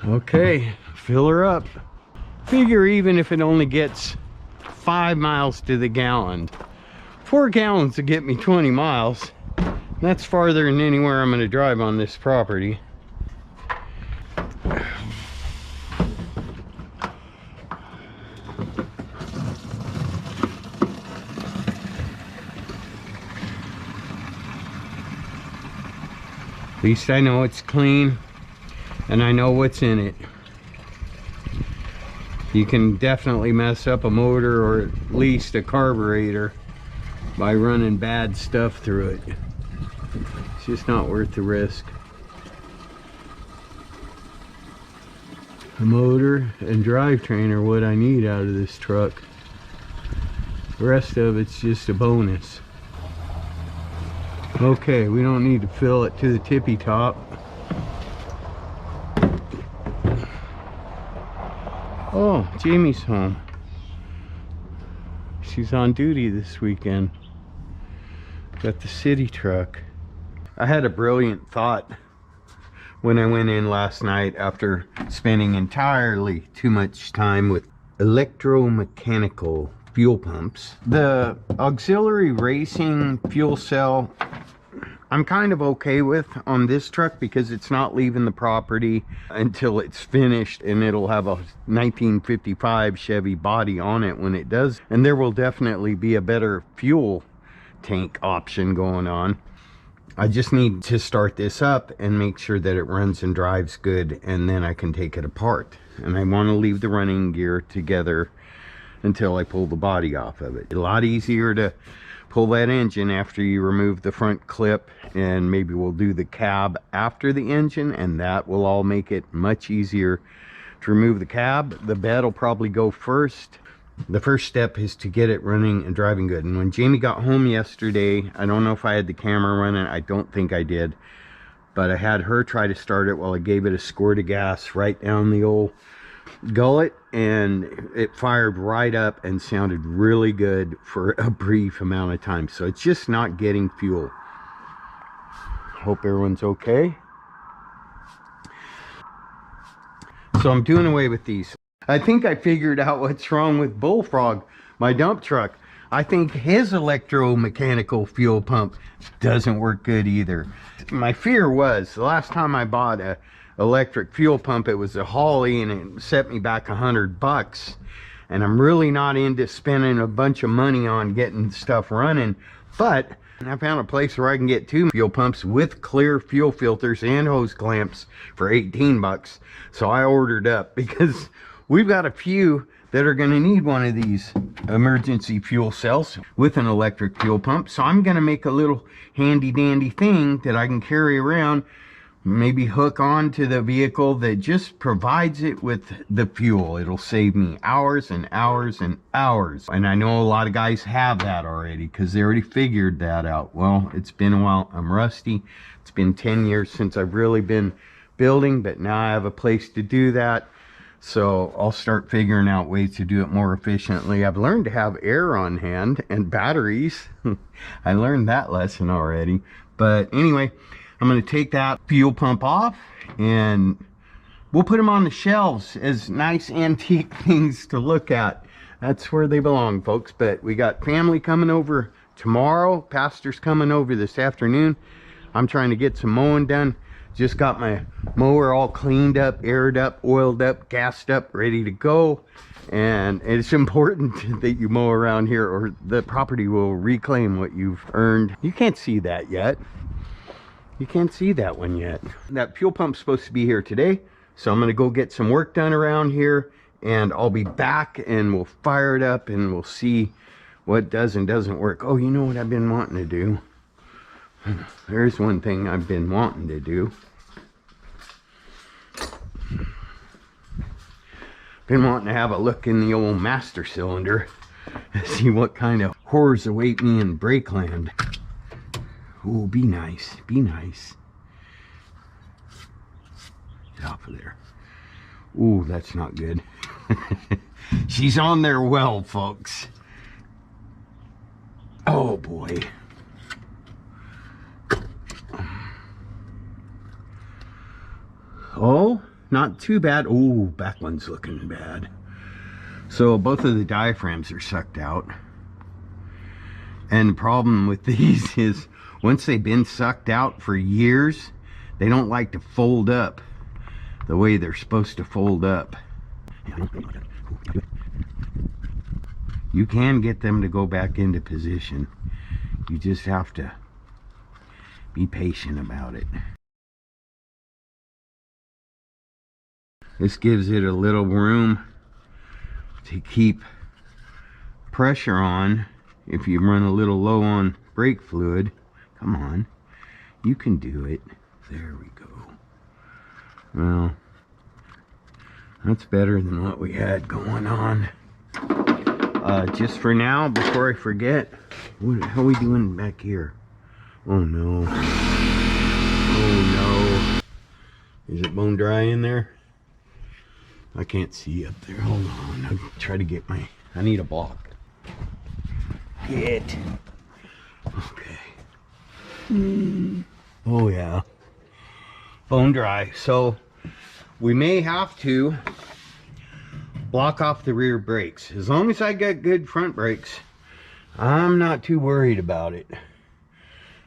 Okay, fill her up. Figure even if it only gets 5 miles to the gallon, 4 gallons to get me 20 miles. That's farther than anywhere I'm going to drive on this property. At least I know it's clean and I know what's in it. You can definitely mess up a motor or at least a carburetor by running bad stuff through it. It's just not worth the risk. A motor and drivetrain are what I need out of this truck. The rest of it's just a bonus. Okay, we don't need to fill it to the tippy top. Oh, Jamie's home. She's on duty this weekend. Got the city truck. I had a brilliant thought when I went in last night after spending entirely too much time with electromechanical fuel pumps. The auxiliary racing fuel cell I'm kind of okay with on this truck because it's not leaving the property until it's finished, and it'll have a 1955 Chevy body on it when it does, and there will definitely be a better fuel tank option going on. I just need to start this up and make sure that it runs and drives good, and then I can take it apart. And I want to leave the running gear together until I pull the body off of it. A lot easier to pull that engine after you remove the front clip, and maybe we'll do the cab after the engine, and that will all make it much easier to remove the cab. The bed will probably go first. The first step is to get it running and driving good. And when Jamie got home yesterday, I don't know if I had the camera running, I don't think I did, but I had her try to start it while I gave it a squirt of gas right down the old gullet, and it fired right up and sounded really good for a brief amount of time. So it's just not getting fuel. Hope everyone's okay. So I'm doing away with these. I think I figured out what's wrong with Bullfrog, my dump truck. I think his electromechanical fuel pump doesn't work good either. My fear was the last time I bought a electric fuel pump, it was a Holly, and it set me back $100, and I'm really not into spending a bunch of money on getting stuff running. But I found a place where I can get 2 fuel pumps with clear fuel filters and hose clamps for $18. So I ordered up because we've got a few that are going to need one of these emergency fuel cells with an electric fuel pump. So I'm going to make a little handy dandy thing that I can carry around, maybe hook on to the vehicle, that just provides it with the fuel. It'll save me hours and hours and hours. And I know a lot of guys have that already because they already figured that out. Well, it's been a while. I'm rusty. It's been 10 years since I've really been building, but now I have a place to do that. So I'll start figuring out ways to do it more efficiently. I've learned to have air on hand and batteries. I learned that lesson already. But anyway, I'm going to take that fuel pump off, and we'll put them on the shelves as nice antique things to look at. That's where they belong, folks. But we got family coming over tomorrow. Pastor's coming over this afternoon. I'm trying to get some mowing done. Just got my mower all cleaned up, aired up, oiled up, gassed up, ready to go. And it's important that you mow around here, or the property will reclaim what you've earned. You can't see that yet. You can't see that one yet. That fuel pump's supposed to be here today, so I'm gonna go get some work done around here, and I'll be back and we'll fire it up and we'll see what does and doesn't work. Oh, you know what I've been wanting to do? There's one thing I've been wanting to do. Been wanting to have a look in the old master cylinder and see what kind of horrors await me in Brakeland. Oh, be nice, be nice. Get off of there. Oh, that's not good. She's on there well, folks. Oh boy. Oh, not too bad. Oh, back one's looking bad. So both of the diaphragms are sucked out. And the problem with these is once they've been sucked out for years, they don't like to fold up the way they're supposed to fold up. You can get them to go back into position. You just have to be patient about it. This gives it a little room to keep pressure on if you run a little low on brake fluid. Come on, you can do it. There we go. Well, that's better than what we had going on. Just for now, before I forget, how are we doing back here? Oh no. Oh no. Is it bone dry in there? I can't see up there. Hold on. I'll try to get my... I need a block. it. Okay. Oh yeah. Bone dry. So we may have to block off the rear brakes. As long as I got good front brakes, I'm not too worried about it.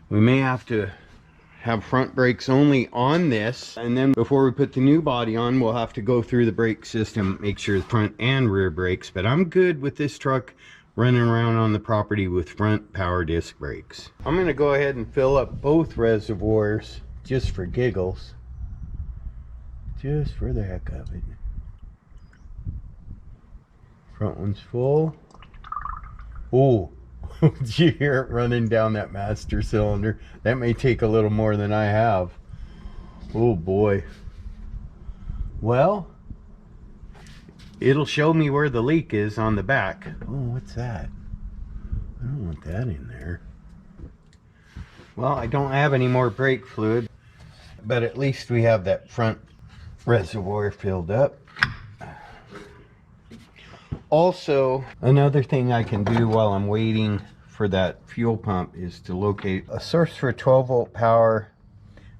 We may have to have front brakes only on this, and then before we put the new body on, we'll have to go through the brake system, make sure the front and rear brakes. But I'm good with this truck running around on the property with front power disc brakes. I'm gonna go ahead and fill up both reservoirs just for giggles, just for the heck of it. Front one's full. Oh, did you hear it running down that master cylinder? That may take a little more than I have. Oh boy. Well, it'll show me where the leak is on the back. Oh, what's that? I don't want that in there. Well, I don't have any more brake fluid, but at least we have that front reservoir filled up. Also, another thing I can do while I'm waiting for that fuel pump is to locate a source for 12-volt power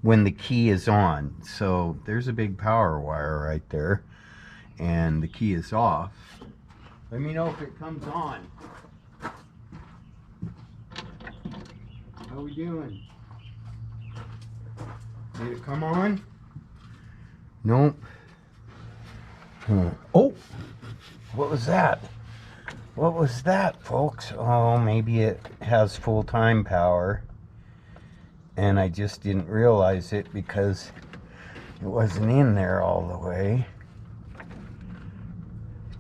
when the key is on. So there's a big power wire right there, and the key is off. Let me know if it comes on. How we doing? Did it come on? Nope. Oh! What was that? What was that, folks? Oh, maybe it has full-time power, and I just didn't realize it because it wasn't in there all the way.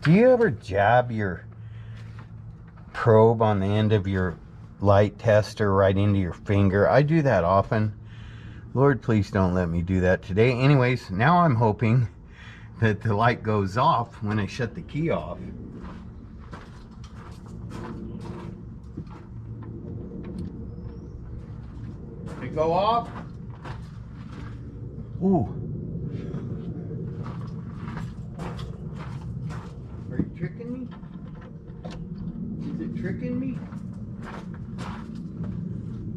Do you ever jab your probe on the end of your light tester right into your finger? I do that often. Lord, please don't let me do that today. Anyways, now I'm hoping that the light goes off when I shut the key off. Did it go off? Ooh. Are you tricking me? Is it tricking me?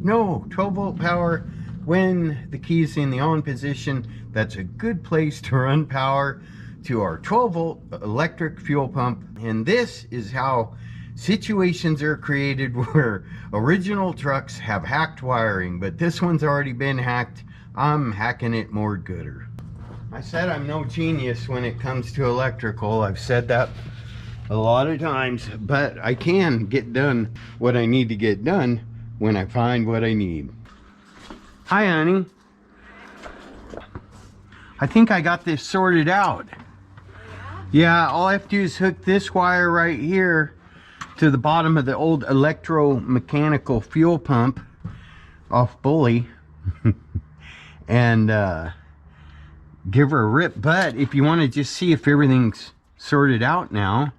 No, 12-volt power when the key is in the on position. That's a good place to run power to our 12-volt electric fuel pump. And this is how situations are created where original trucks have hacked wiring, but this one's already been hacked. I'm hacking it more gooder. I said I'm no genius when it comes to electrical. I've said that a lot of times, but I can get done what I need to get done when I find what I need. Hi, honey. I think I got this sorted out. Yeah, all I have to do is hook this wire right here to the bottom of the old electromechanical fuel pump off Bully and give her a rip. But if you want to just see if everything's sorted out now,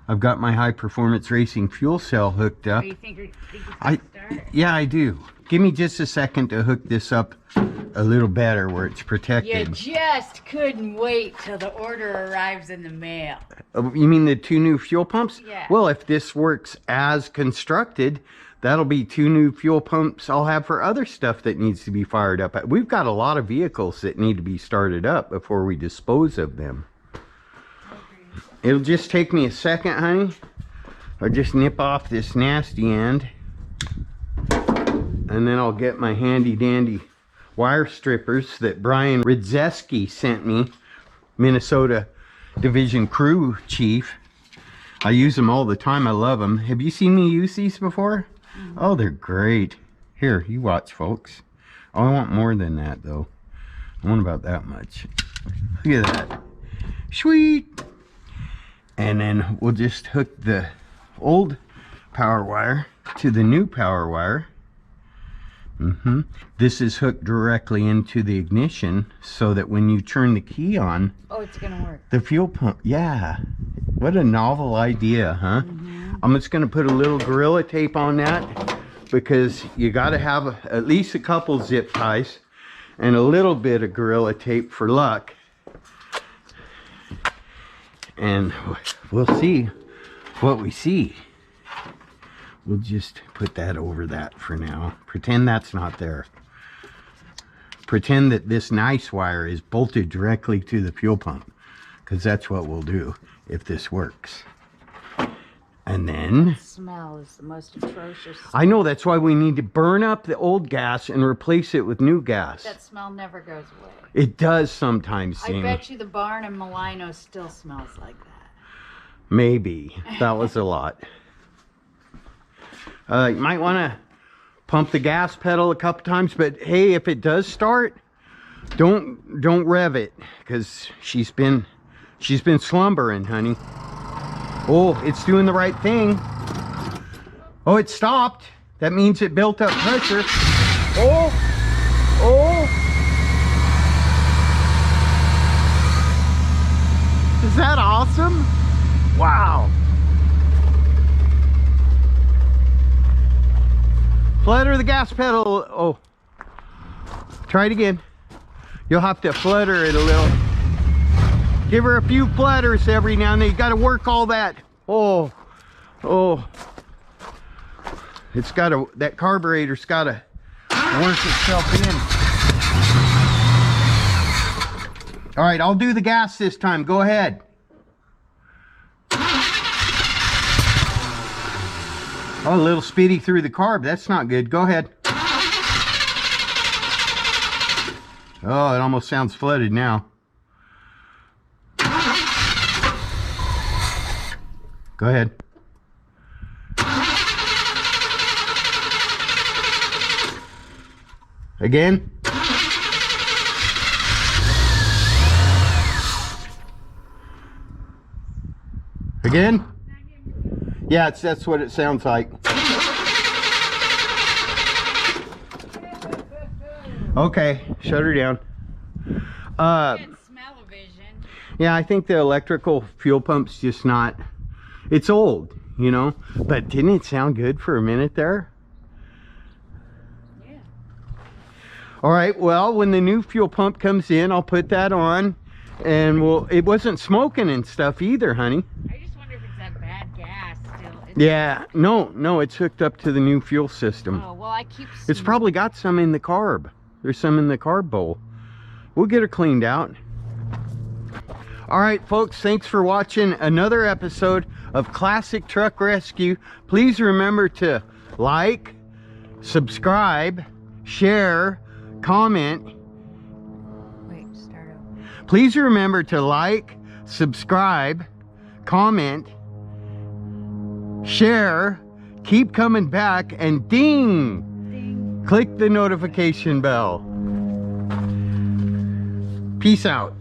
I've got my high performance racing fuel cell hooked up. Oh, you think you can start? Yeah, I do. Give me just a second to hook this up a little better where it's protected. You just couldn't wait till the order arrives in the mail. You mean the 2 new fuel pumps? Yeah. Well, if this works as constructed, that'll be 2 new fuel pumps I'll have for other stuff that needs to be fired up. We've got a lot of vehicles that need to be started up before we dispose of them. It'll just take me a second, honey. I'll just nip off this nasty end, and then I'll get my handy dandy wire strippers that Brian Ridzeski sent me, Minnesota Division Crew Chief. I use them all the time. I love them. Have you seen me use these before? Oh, they're great. Here, you watch, folks. Oh, I want more than that, though. I want about that much. Look at that. Sweet. And then we'll just hook the old power wire to the new power wire. This is hooked directly into the ignition so that when you turn the key on, Oh, it's gonna work. the fuel pump, yeah. What a novel idea, huh? I'm just gonna put a little Gorilla Tape on that because you gotta have at least a couple zip ties and a little bit of Gorilla Tape for luck. And we'll see what we see. We'll just put that over that for now. Pretend that's not there. Pretend that this nice wire is bolted directly to the fuel pump, because that's what we'll do if this works. And then... The smell is the most atrocious. I know, that's why we need to burn up the old gas and replace it with new gas. That smell never goes away. It does sometimes, I Jamie. bet you the barn in Malino still smells like that. Maybe. That was a lot. You might want to pump the gas pedal a couple times, but hey, if it does start, don't rev it, because she's been slumbering, honey. Oh, it's doing the right thing. Oh, it stopped. That means it built up pressure. Oh, oh. Is that awesome? Wow. Flutter the gas pedal. Oh, try it again. You'll have to flutter it a little. Give her a few flutters every now and then. You got to work all that. Oh, oh. It's got to, that carburetor's got to work itself in. All right, I'll do the gas this time. Go ahead. Oh, a little speedy through the carb. That's not good. Go ahead. Oh, it almost sounds flooded now. Go ahead. Again. Again. Yeah, that's what it sounds like. Okay, shut her down. Smell-o-vision. Yeah, I think the electrical fuel pump's just not, it's old, you know, but didn't it sound good for a minute there? Yeah. All right, well, when the new fuel pump comes in, I'll put that on, and it wasn't smoking and stuff either, honey. I just wonder if it's that bad gas still. Yeah, no, it's hooked up to the new fuel system. Oh, well, I keep... It's probably got some in the carb. There's some in the carb bowl. We'll get her cleaned out. All right, folks, thanks for watching another episode of Classic Truck Rescue. Please remember to like, subscribe, share, comment. Wait, start over. Please remember to like, subscribe, comment, share, keep coming back, and ding! Click the notification bell. Peace out.